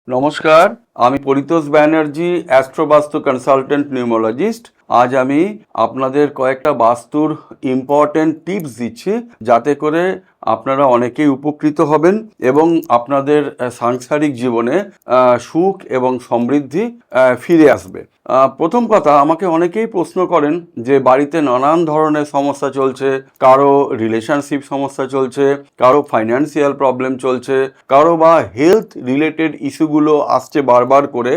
নমস্কার, আমি Paritosh Banerjee, Astro Vastu consultant numerologist. আজ আমি আপনাদের কয়েকটা বাস্তুর ইম্পর্টেন্ট টিপস দিচ্ছি, যাতে করে আপনারা অনেকেই উপকৃত হবেন এবং আপনাদের সাংসারিক জীবনে সুখ এবং সমৃদ্ধি ফিরে আসবে। প্রথম কথা, আমাকে অনেকেই প্রশ্ন করেন যে বাড়িতে নানান ধরনের সমস্যা চলছে, কারো রিলেশনশিপ সমস্যা চলছে, কারো ফাইন্যান্সিয়াল প্রবলেম চলছে, কারো বা হেলথ রিলেটেড ইস্যুগুলো আসছে বারবার করে।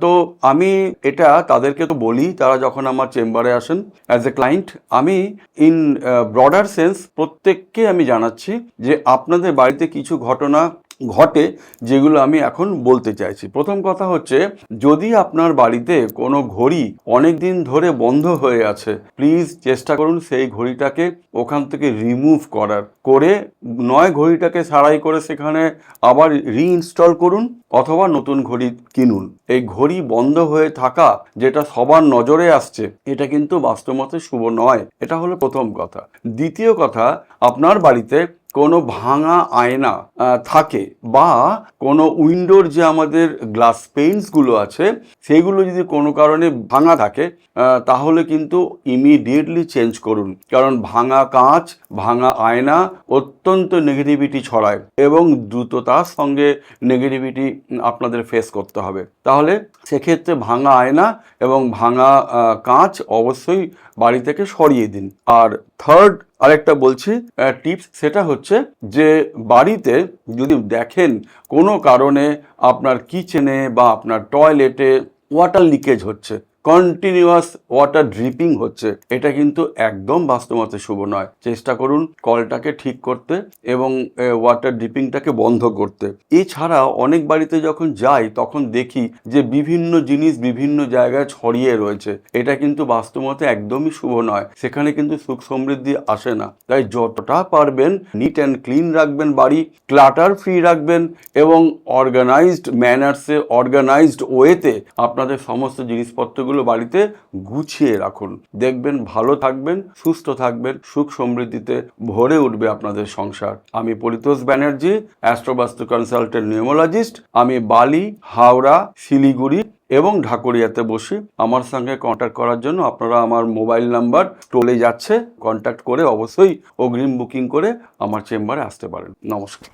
তো আমি এটা তাদেরকে তো বলি, তারা যখন আমার চেম্বারে আসেন অ্যাজ এ ক্লায়েন্ট, আমি ইন ব্রডার সেন্স প্রত্যেককে আমি জানাচ্ছি যে আপনাদের বাড়িতে কিছু ঘটনা ঘটে যেগুলো আমি এখন বলতে চাইছি। প্রথম কথা হচ্ছে, যদি আপনার বাড়িতে কোনো ঘড়ি অনেক দিন ধরে বন্ধ হয়ে আছে, প্লিজ চেষ্টা করুন সেই ঘড়িটাকে ওখান থেকে রিমুভ করে নয় ঘড়িটাকে সারাই করে সেখানে আবার রিইনস্টল করুন, অথবা নতুন ঘড়ি কিনুন। এই ঘড়ি বন্ধ হয়ে থাকা যেটা সবার নজরে আসছে, এটা কিন্তু বাস্তবমতে শুভ নয়। এটা হলো প্রথম কথা। দ্বিতীয় কথা, আপনার বাড়িতে কোনো ভাঙা আয়না থাকে বা কোনো উইন্ডোর যে আমাদের গ্লাস পেইন্টসগুলো আছে সেইগুলো যদি কোনো কারণে ভাঙা থাকে, তাহলে কিন্তু ইমিডিয়েটলি চেঞ্জ করুন। কারণ ভাঙা কাঁচ, ভাঙা আয়না অত্যন্ত নেগেটিভিটি ছড়ায় এবং দ্রুততার সঙ্গে নেগেটিভিটি আপনাদের ফেস করতে হবে। তাহলে সেক্ষেত্রে ভাঙা আয়না এবং ভাঙা কাঁচ অবশ্যই বাড়ি থেকে সরিয়ে দিন। আর থার্ড আরেকটা বলছি টিপস, সেটা হচ্ছে যে বাড়িতে যদি দেখেন কোনো কারণে আপনার কিচেনে বা আপনার টয়লেটে ওয়াটার লিকেজ হচ্ছে, কন্টিনিউয়াস ওয়াটার ড্রিপিং হচ্ছে, এটা কিন্তু একদম বাস্তবমতে শুভ নয়। চেষ্টা করুন কলটাকে ঠিক করতে এবং ওয়াটার ড্রিপিংটাকে বন্ধ করতে। এছাড়া অনেক বাড়িতে যখন যাই তখন দেখি যে বিভিন্ন জিনিস বিভিন্ন জায়গায় ছড়িয়ে রয়েছে, এটা কিন্তু বাস্তবমতে একদমই শুভ নয়। সেখানে কিন্তু সুখ সমৃদ্ধি আসে না। তাই যতটা পারবেন নিট অ্যান্ড ক্লিন রাখবেন, বাড়ি ক্লাটার ফ্রি রাখবেন এবং অর্গানাইজড ম্যানার্সে, অর্গানাইজড ওয়েতে আপনাদের সমস্ত জিনিসপত্রগুলো বাড়িতে গুছিয়ে রাখুন। দেখবেন ভালো থাকবেন, সুস্থ থাকবেন, সুখ সমৃদ্ধিতে ভরে উঠবে আপনাদের সংসার। আমি পরিতোষ ব্যানার্জি, অ্যাস্ট্রোবাস্তু কনসালটেন্ট নিউমোলজিস্ট। আমি বালি, হাওড়া, শিলিগুড়ি এবং ঢাকুরিয়াতে বসি। আমার সঙ্গে কন্ট্যাক্ট করার জন্য আপনারা আমার মোবাইল নাম্বার স্ক্রলে যাচ্ছে, কন্ট্যাক্ট করে অবশ্যই অগ্রিম বুকিং করে আমার চেম্বারে আসতে পারেন। নমস্কার।